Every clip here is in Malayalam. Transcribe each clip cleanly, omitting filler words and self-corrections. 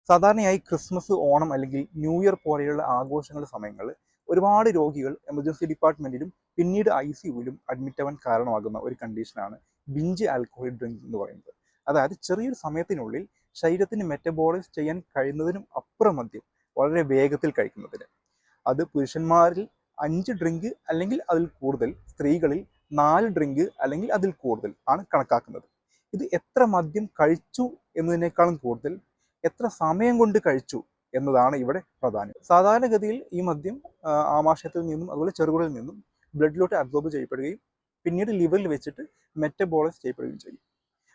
സാധാരണയായി ക്രിസ്മസ്, ഓണം അല്ലെങ്കിൽ ന്യൂ ഇയർ പോലെയുള്ള ആഘോഷങ്ങളുടെ സമയങ്ങളിൽ ഒരുപാട് രോഗികൾ എമർജൻസി ഡിപ്പാർട്ട്മെന്റിലും പിന്നീട് ICUവിലും അഡ്മിറ്റ് ആവാൻ കാരണമാകുന്ന ഒരു കണ്ടീഷനാണ് ബിഞ്ച് ആൽക്കഹോളിക് ഡ്രിങ്ക് എന്ന് പറയുന്നത്. അതായത് ചെറിയൊരു സമയത്തിനുള്ളിൽ ശരീരത്തിന് മെറ്റബോളൈസ് ചെയ്യാൻ കഴിയുന്നതിനും അപ്പുറം മദ്യം വളരെ വേഗത്തിൽ കഴിക്കുന്നതിന്. അത് പുരുഷന്മാരിൽ 5 ഡ്രിങ്ക് അല്ലെങ്കിൽ അതിൽ കൂടുതൽ, സ്ത്രീകളിൽ 4 ഡ്രിങ്ക് അല്ലെങ്കിൽ അതിൽ കൂടുതൽ ആണ് കണക്കാക്കുന്നത്. ഇത് എത്ര മദ്യം കഴിച്ചു എന്നതിനേക്കാളും കൂടുതൽ എത്ര സമയം കൊണ്ട് കഴിച്ചു എന്നതാണ് ഇവിടെ പ്രധാനം. സാധാരണഗതിയിൽ ഈ മദ്യം ആമാശയത്തിൽ നിന്നും അതുപോലെ ചെറുകുടലിൽ നിന്നും ബ്ലഡിലോട്ട് അബ്സോർബ് ചെയ്യപ്പെടുകയും പിന്നീട് ലിവറിൽ വെച്ചിട്ട് മെറ്റബോളൈസ് ചെയ്യപ്പെടുകയും ചെയ്യും.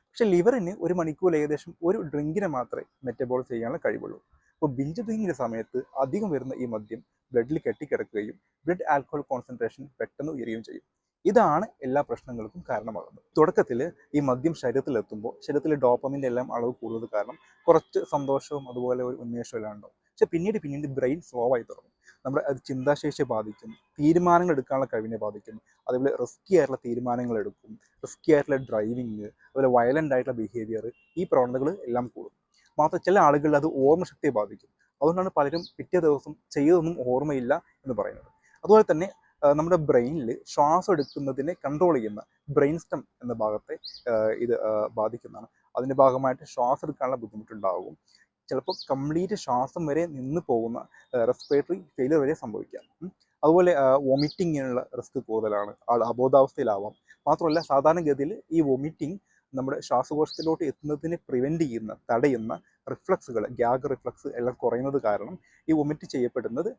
പക്ഷെ ലിവറിന് ഒരു മണിക്കൂർ ഏകദേശം ഒരു ഡ്രിങ്കിനെ മാത്രമേ മെറ്റബോളൈസ് ചെയ്യാനുള്ള കഴിവുള്ളൂ. അപ്പോൾ ബിഞ്ച് ഡ്രിങ്കിൻ്റെ സമയത്ത് അധികം വരുന്ന ഈ മദ്യം ബ്ലഡിൽ കെട്ടിക്കിടക്കുകയും ബ്ലഡ് ആൽക്കഹോൾ കോൺസെൻട്രേഷൻ പെട്ടെന്ന് ഉയരുകയും ചെയ്യും. ഇതാണ് എല്ലാ പ്രശ്നങ്ങൾക്കും കാരണമാകുന്നത്. തുടക്കത്തിൽ ഈ മദ്യം ശരീരത്തിലെത്തുമ്പോൾ ശരീരത്തിലെ ഡോപ്പമിൻ്റെ എല്ലാം അളവ് കൂടുന്നത് കാരണം കുറച്ച് സന്തോഷവും അതുപോലെ ഒരു ഉന്മേഷവും എല്ലാം ഉണ്ടാവും. പക്ഷെ പിന്നീട് ബ്രെയിൻ സ്ലോ ആയി തുടങ്ങും. നമ്മുടെ അത് ചിന്താശേഷിയെ ബാധിക്കും, തീരുമാനങ്ങൾ എടുക്കാനുള്ള കഴിവിനെ ബാധിക്കും, അതേപോലെ റിസ്കി ആയിട്ടുള്ള തീരുമാനങ്ങൾ എടുക്കും, റിസ്കി ആയിട്ടുള്ള ഡ്രൈവിങ്, അതുപോലെ വയലൻ്റ് ആയിട്ടുള്ള ബിഹേവിയർ, ഈ പ്രവണതകൾ എല്ലാം കൂടും. മാത്രം ചില ആളുകളിൽ അത് ഓർമ്മശക്തിയെ ബാധിക്കും. അതുകൊണ്ടാണ് പലരും പിറ്റേ ദിവസം ചെയ്തതൊന്നും ഓർമ്മയില്ല എന്ന് പറയുന്നത്. അതുപോലെ തന്നെ നമ്മുടെ ബ്രെയിനിൽ ശ്വാസം എടുക്കുന്നതിനെ കൺട്രോൾ ചെയ്യുന്ന ബ്രെയിൻ സ്റ്റം എന്ന ഭാഗത്തെ ഇത് ബാധിക്കുന്നതാണ്. അതിൻ്റെ ഭാഗമായിട്ട് ശ്വാസം എടുക്കാനുള്ള ബുദ്ധിമുട്ടുണ്ടാകും. ചിലപ്പോൾ കംപ്ലീറ്റ് ശ്വാസം വരെ നിന്ന് പോകുന്ന റെസ്പിറേറ്ററി ഫെയിലിയർ വരെ സംഭവിക്കാം. അതുപോലെ വോമിറ്റിങ്ങിനുള്ള റിസ്ക് കൂടുതലാണ്, ആൾ അബോധാവസ്ഥയിലാവാം. മാത്രമല്ല സാധാരണഗതിയിൽ ഈ വോമിറ്റിംഗ് നമ്മുടെ ശ്വാസകോശത്തിലോട്ട് എത്തുന്നതിനെ തടയുന്ന റിഫ്ലക്സുകൾ, ഗ്യാഗ് റിഫ്ലക്സ് എല്ലാം കുറയുന്നത് കാരണം ഈ വൊമിറ്റ് ചെയ്യപ്പെടുന്നത്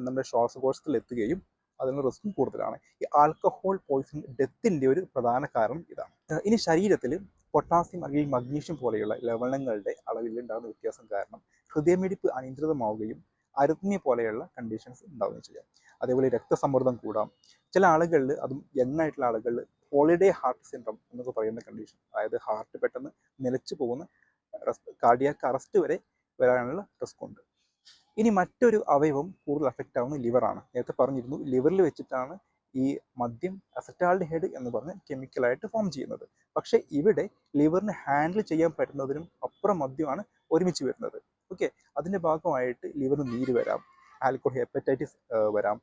നമ്മുടെ ശ്വാസകോശത്തിൽ എത്തുകയും അതിനുള്ള റിസ്ക്കും കൂടുതലാണ്. ഈ ആൽക്കഹോൾ പോയിസൺ ഡെത്തിൻ്റെ ഒരു പ്രധാന കാരണം ഇതാണ്. ഇനി ശരീരത്തിൽ പൊട്ടാസ്യം അല്ലെങ്കിൽ മഗ്നീഷ്യം പോലെയുള്ള ലവണങ്ങളുടെ അളവിൽ ഉണ്ടാകുന്ന വ്യത്യാസം കാരണം ഹൃദയമിടിപ്പ് അനിയന്ത്രിതമാവുകയും അരിത്മിയ പോലെയുള്ള കണ്ടീഷൻസ് ഉണ്ടാവുകയും ചെയ്യാം. അതേപോലെ രക്തസമ്മർദ്ദം കൂടാം. ചില ആളുകളിൽ, അതും യങ് ആയിട്ടുള്ള ആളുകളിൽ, ഹോളിഡേ ഹാർട്ട് സിൻഡ്രം എന്നൊക്കെ പറയുന്ന കണ്ടീഷൻ, അതായത് ഹാർട്ട് പെട്ടെന്ന് നിലച്ചു പോകുന്ന കാർഡിയാക് അറസ്റ്റ് വരെ വരാനുള്ള റിസ്ക് ഉണ്ട്. ഇനി മറ്റൊരു അവയവം കൂടുതൽ അഫക്റ്റ് ആവുന്ന ലിവറാണ്. നേരത്തെ പറഞ്ഞിരുന്നു, ലിവറിൽ വെച്ചിട്ടാണ് ഈ മദ്യം അസറ്റാൽഡിഹൈഡ് എന്ന് പറഞ്ഞ കെമിക്കലായിട്ട് ഫോം ചെയ്യുന്നത്. പക്ഷേ ഇവിടെ ലിവറിന് ഹാൻഡിൽ ചെയ്യാൻ പറ്റുന്നതിനും അപ്പുറം മദ്യമാണ് ഒരുമിച്ച് വരുന്നത്. ഓക്കെ, അതിൻ്റെ ഭാഗമായിട്ട് ലിവറിന് നീര് വരാം, ആൽക്കഹോൾ ഹെപ്പറ്റൈറ്റിസ് വരാം,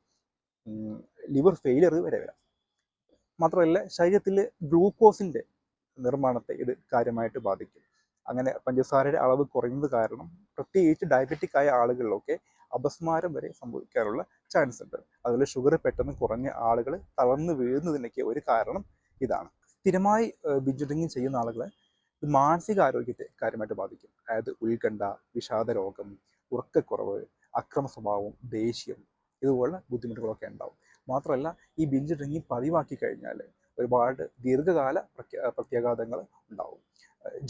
ലിവർ ഫെയിലിയർ വരെ വരാം. മാത്രമല്ല ശരീരത്തിൽ ഗ്ലൂക്കോസിൻ്റെ നിർമ്മാണത്തെ ഇത് കാര്യമായിട്ട് ബാധിക്കും. അങ്ങനെ പഞ്ചസാരയുടെ അളവ് കുറയുന്നത് കാരണം പ്രത്യേകിച്ച് ഡയബറ്റിക് ആയ ആളുകളിലൊക്കെ അപസ്മാരം വരെ സംഭവിക്കാനുള്ള ചാൻസ് ഉണ്ട്. അതുപോലെ ഷുഗർ പെട്ടെന്ന് കുറഞ്ഞ ആളുകൾ തളർന്നു വീഴുന്നതിനൊക്കെ ഒരു കാരണം ഇതാണ്. സ്ഥിരമായി ബിഞ്ച് ഡ്രിങ്കിങ് ചെയ്യുന്ന ആളുകളെ ഇത് മാനസികാരോഗ്യത്തെ കാര്യമായിട്ട് ബാധിക്കും. അതായത് ഉത്കണ്ഠ, വിഷാദ രോഗം, ഉറക്കക്കുറവ്, അക്രമ സ്വഭാവം, ദേഷ്യം, ഇതുപോലുള്ള ബുദ്ധിമുട്ടുകളൊക്കെ ഉണ്ടാവും. മാത്രമല്ല ഈ ബിഞ്ച് ഡ്രിങ്കിങ് പതിവാക്കി കഴിഞ്ഞാൽ ഒരുപാട് ദീർഘകാല പ്രത്യാഘാതങ്ങൾ ഉണ്ടാവും.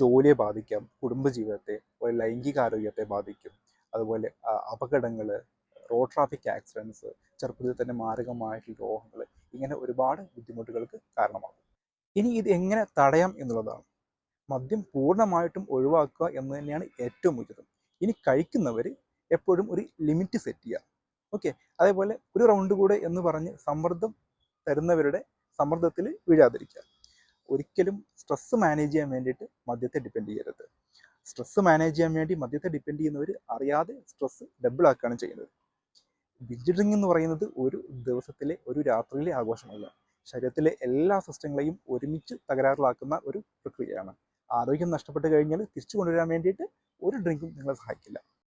ജോലിയെ ബാധിക്കാം, കുടുംബജീവിതത്തെ, ലൈംഗികാരോഗ്യത്തെ ബാധിക്കും. അതുപോലെ അപകടങ്ങൾ, റോഡ് ട്രാഫിക് ആക്സിഡൻസ്, ചെറുപ്പത്തിൽ തന്നെ മാരകമായിട്ടുള്ള രോഗങ്ങൾ, ഇങ്ങനെ ഒരുപാട് ബുദ്ധിമുട്ടുകൾക്ക് കാരണമാകും. ഇനി ഇത് എങ്ങനെ തടയാം എന്നുള്ളതാണ്. മദ്യം പൂർണ്ണമായിട്ടും ഒഴിവാക്കുക എന്ന് തന്നെയാണ് ഏറ്റവും ഉചിതം. ഇനി കഴിക്കുന്നവർ എപ്പോഴും ഒരു ലിമിറ്റ് സെറ്റ് ചെയ്യുക. ഓക്കെ, അതേപോലെ ഒരു റൗണ്ട് കൂടെ എന്ന് പറഞ്ഞ് സമ്മർദ്ദം തരുന്നവരുടെ സമ്മർദ്ദത്തിൽ വീഴാതിരിക്കുക. ഒരിക്കലും സ്ട്രെസ്സ് മാനേജ് ചെയ്യാൻ വേണ്ടിയിട്ട് മദ്യത്തെ ഡിപ്പെൻഡ് ചെയ്യരുത്. സ്ട്രെസ്സ് മാനേജ് ചെയ്യാൻ വേണ്ടി മദ്യത്തെ ഡിപ്പെൻഡ് ചെയ്യുന്നവർ അറിയാതെ സ്ട്രെസ്സ് ഡബിൾ ആക്കുകയാണ് ചെയ്യുന്നത്. ബിഞ്ച് ഡ്രിങ്കിങ് എന്ന് പറയുന്നത് ഒരു ദിവസത്തിലെ, ഒരു രാത്രിയിലെ ആഘോഷമല്ല. ശരീരത്തിലെ എല്ലാ സിസ്റ്റങ്ങളെയും ഒരുമിച്ച് തകരാറിലാക്കുന്ന ഒരു പ്രക്രിയയാണ്. ആരോഗ്യം നഷ്ടപ്പെട്ട് കഴിഞ്ഞാൽ തിരിച്ചു കൊണ്ടുവരാൻ വേണ്ടിയിട്ട് ഒരു ഡ്രിങ്കും നിങ്ങളെ സഹായിക്കില്ല.